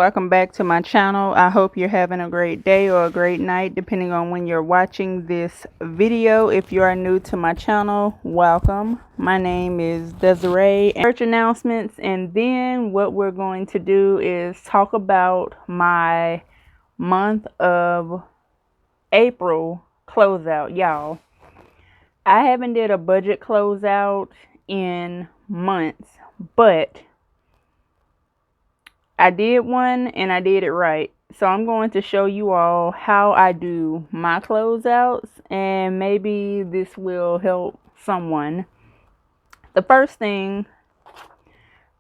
Welcome back to my channel. I hope you're having a great day or a great night depending on when you're watching this video. If you are new to my channel, welcome. My name is Desiree. Church announcements, and then what we're going to do is talk about my month of April closeout. Y'all, I haven't did a budget closeout in months, but I did one and I did it right. So I'm going to show you all how I do my closeouts, and maybe this will help someone. The first thing,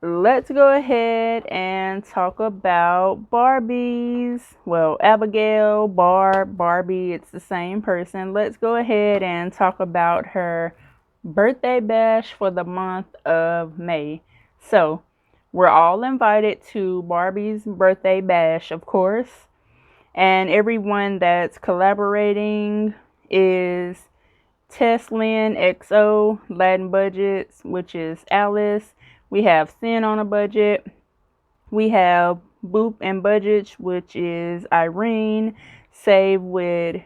let's go ahead and talk about Barbies. Well, Abigail, Barbie, it's the same person. Let's go ahead and talk about her birthday bash for the month of May. So we're all invited to Barbie's birthday bash, of course. And everyone that's collaborating is Tess, Lynn, XO, Latin Budgets, which is Alice. We have Sin on a budget. We have Boop and Budgets, which is Irene. Save with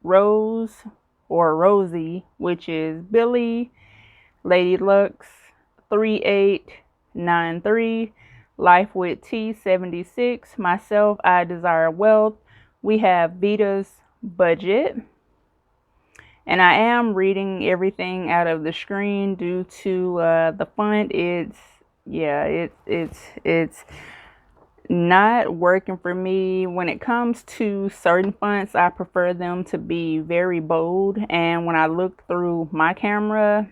Rose or Rosie, which is Billy. Lady Lux 3893, Life with T 76, myself, I Desire Wealth. We have Vita's Budget, and I am reading everything out of the screen due to the font. It's not working for me. When it comes to certain fonts, I prefer them to be very bold, and when I look through my camera,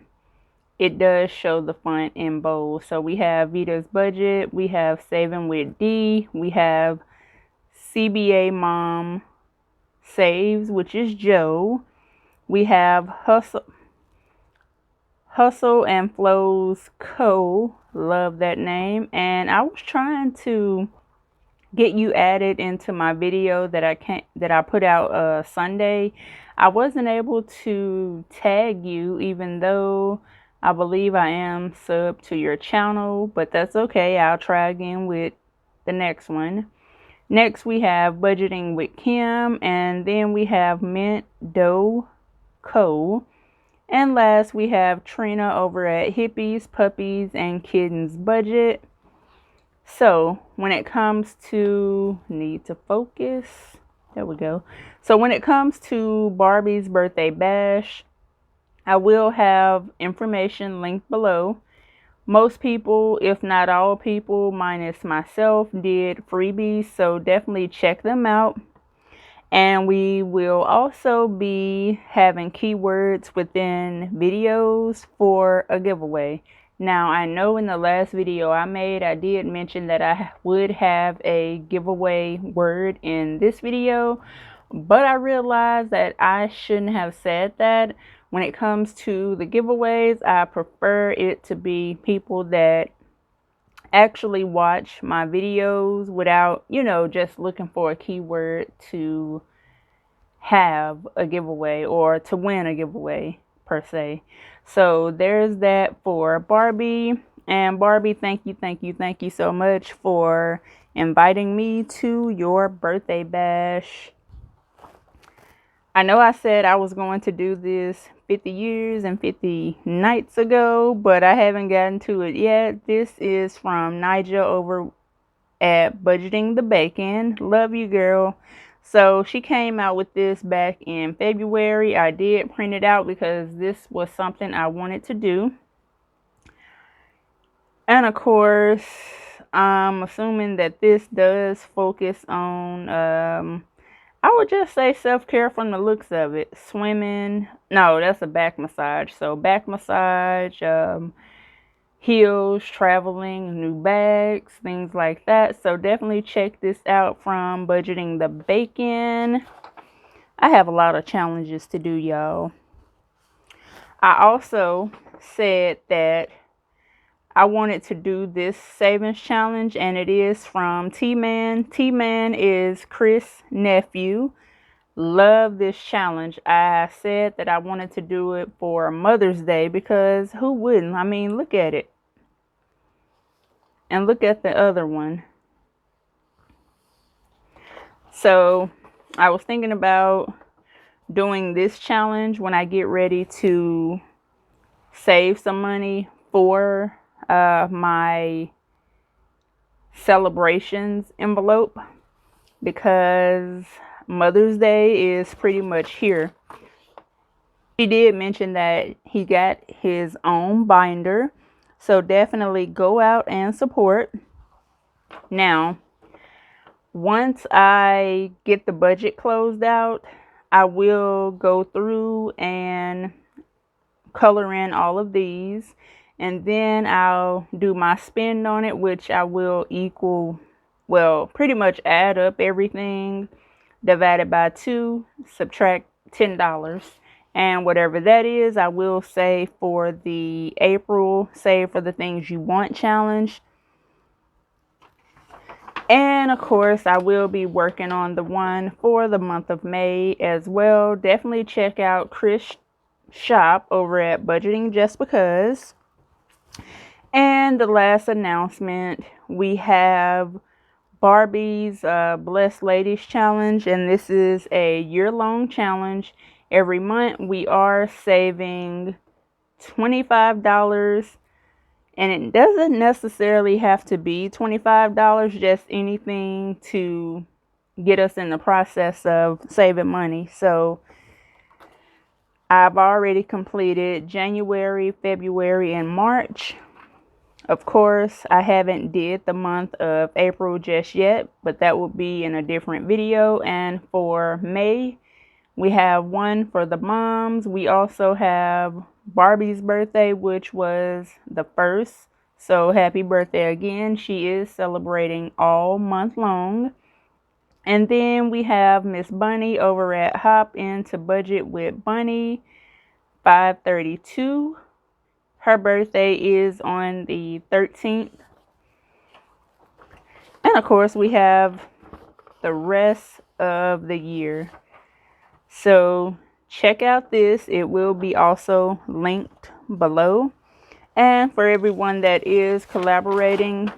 it does show the font in bold. So we have Vita's Budget, we have Saving with D, we have CBA Mom Saves, which is Joe. We have Hustle and Flows Co. Love that name. And I was trying to get you added into my video that I put out Sunday. I wasn't able to tag you, even though I believe I am sub to your channel, but that's okay. I'll try again with the next one. Next, we have Budgeting with Kim, and then we have Mint Dough Co. And last, we have Trina over at Hippies, Puppies, and Kittens Budget. So when it comes to, need to focus, there we go. So when it comes to Barbie's birthday bash, I will have information linked below. Most people, if not all people, minus myself, did freebies, so definitely check them out. And we will also be having keywords within videos for a giveaway. Now, I know in the last video I made, I did mention that I would have a giveaway word in this video, but I realized that I shouldn't have said that. When it comes to the giveaways, I prefer it to be people that actually watch my videos without, just looking for a keyword to have a giveaway or to win a giveaway per se. So there's that for Barbie. And Barbie, thank you so much for inviting me to your birthday bash. I know I said I was going to do this 50 years and 50 nights ago, but I haven't gotten to it yet. This is from Nigel over at Budgeting the Bacon. Love you, girl. So she came out with this back in February. I did print it out because this was something I wanted to do. And of course, I'm assuming that this does focus on I would just say self-care from the looks of it. Swimming. No, that's a back massage. So back massage, heels, traveling, new bags, things like that. So definitely check this out from Budgeting the Bacon. I have a lot of challenges to do, y'all. I also said that I wanted to do this savings challenge, and it is from T-Man. T-Man is Chris' nephew. Love this challenge. I said that I wanted to do it for Mother's Day because who wouldn't? I mean, look at it. And look at the other one. So I was thinking about doing this challenge when I get ready to save some money for my celebrations envelope, because Mother's Day is pretty much here. He did mention that he got his own binder, so definitely go out and support. Now, once I get the budget closed out, I will go through and color in all of these, and then I'll do my spend on it, which I will pretty much add up everything, divided by 2, subtract $10, and whatever that is, I will save for the April Save for the Things You Want challenge. And of course, I will be working on the one for the month of May as well. Definitely check out Chris' shop over at Budgeting Just Because. And the last announcement, we have Barbie's Blessed Ladies challenge, and this is a year-long challenge. Every month we are saving $25, and it doesn't necessarily have to be $25, just anything to get us in the process of saving money. So I've already completed January, February, and March. Of course, I haven't did the month of April just yet, but that will be in a different video. And for May, we have one for the moms. We also have Barbie's birthday, which was the 1st. So happy birthday again. She is celebrating all month long. And then we have Miss Bunny over at Hop Into Budget with Bunny, 532. Her birthday is on the 13th. And of course, we have the rest of the year. So check out this. It will be also linked below. And for everyone that is collaborating,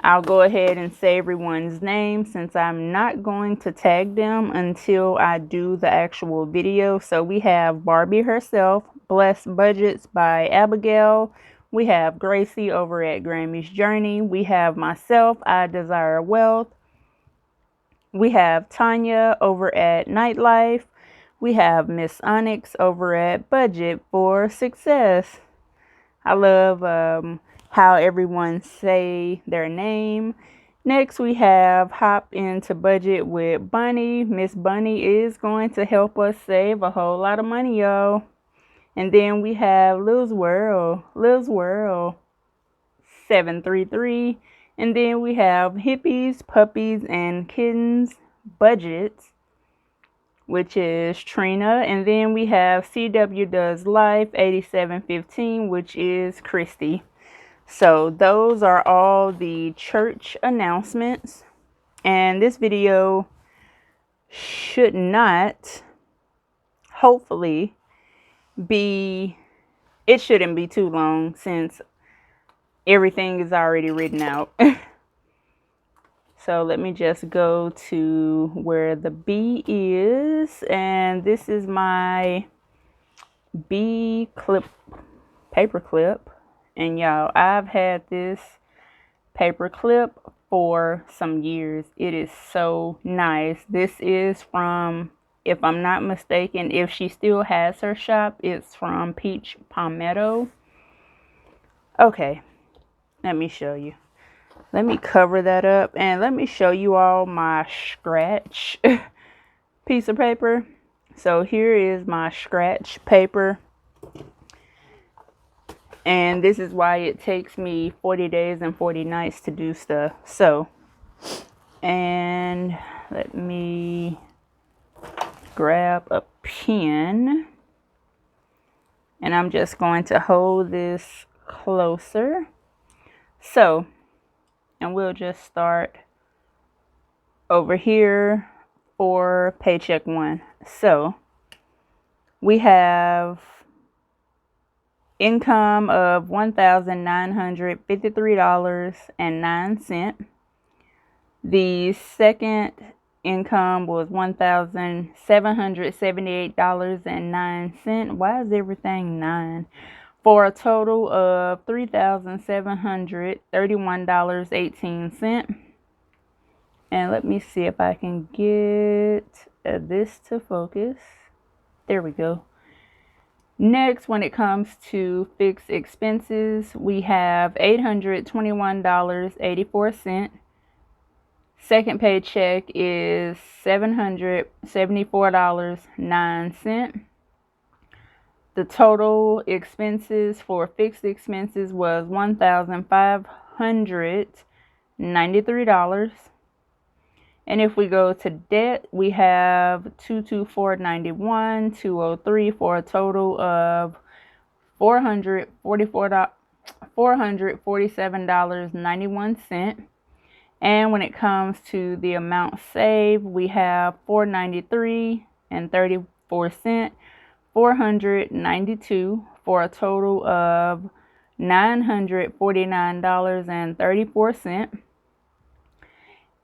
I'll go ahead and say everyone's name, since I'm not going to tag them until I do the actual video. So we have Barbie herself, Blessed Budgets by Abigail. We have Gracie over at Grammy's Journey. We have myself, I Desire Wealth. We have Tanya over at Nightlife. We have Miss Onyx over at Budget for Success. I love how everyone say their name. Next, we have Hop Into Budget with Bunny. Miss Bunny is going to help us save a whole lot of money, y'all. And then we have Lil's World 733. And then we have Hippies, Puppies, and Kittens Budgets, which is Trina. And then we have CW Does Life 8715, which is Christy. So those are all the church announcements. And this video should not, hopefully, it shouldn't be too long, since everything is already written out. So let me just go to where the B is. And this is my B clip, paper clip. And y'all, I've had this paper clip for some years. It is so nice. This is from, if I'm not mistaken, if she still has her shop, it's from Peach Palmetto. Okay, let me show you. Let me cover that up and let me show you all my scratch piece of paper. So here is my scratch paper. And this is why it takes me 40 days and 40 nights to do stuff. So, and let me grab a pen. And I'm just going to hold this closer. So, and we'll just start over here for paycheck 1. So, we have income of $1,953.09. The second income was $1,778.09. Why is everything 9? For a total of $3,731.18. And let me see if I can get this to focus. There we go. Next, when it comes to fixed expenses, we have $821.84. Second paycheck is $774.09. The total expenses for fixed expenses was $1,593. And if we go to debt, we have $224.91, $203 for a total of $447.91. And when it comes to the amount saved, we have $493.34, $492 for a total of $949.34.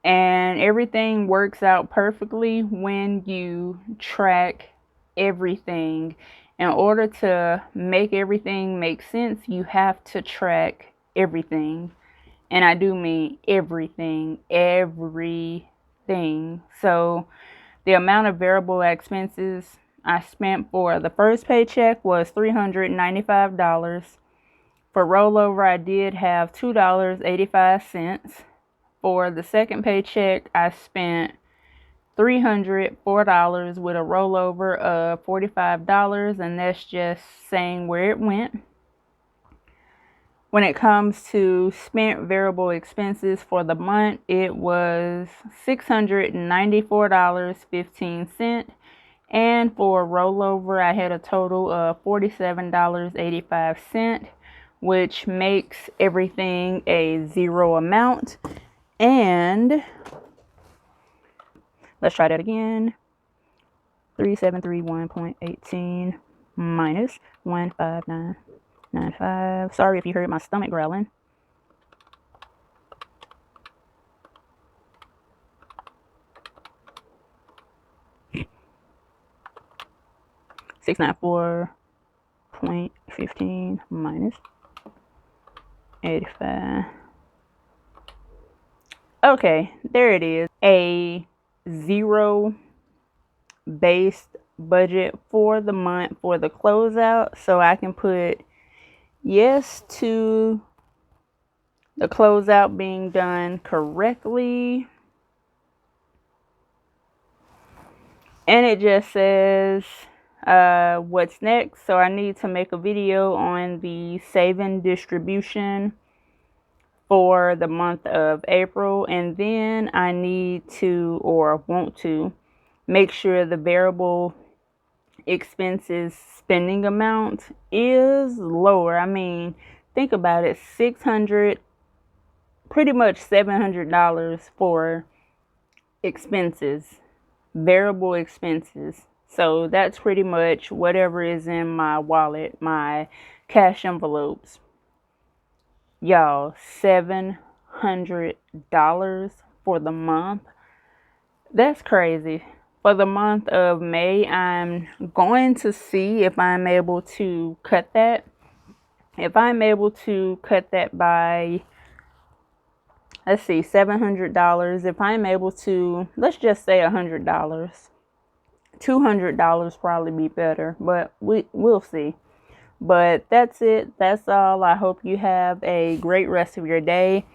And everything works out perfectly when you track everything. In order to make everything make sense, you have to track everything. And I do mean everything, everything. So the amount of variable expenses I spent for the first paycheck was $395. For rollover, I did have $2.85. For the second paycheck, I spent $304 with a rollover of $45, and that's just saying where it went. When it comes to spent variable expenses for the month, it was $694.15. And for rollover, I had a total of $47.85, which makes everything a zero amount. And let's try that again. 3731.18 minus 15995. Sorry if you heard my stomach growling. $694.15 minus 85. Okay, there it is. A zero based budget for the month for the closeout. So I can put yes to the closeout being done correctly. And it just says what's next. So I need to make a video on the saving distribution for the month of April, and then I need to, or want to, make sure the variable expenses spending amount is lower. I mean, think about it, $600, pretty much $700 for expenses, variable expenses. So that's pretty much whatever is in my wallet, my cash envelopes. Y'all, $700 for the month. That's crazy. For the month of May, I'm going to see if I'm able to cut that. If I'm able to cut that by, let's see, $700. If I'm able to, let's just say $100. $200 probably be better, but we'll see. But that's it. That's all. I hope you have a great rest of your day.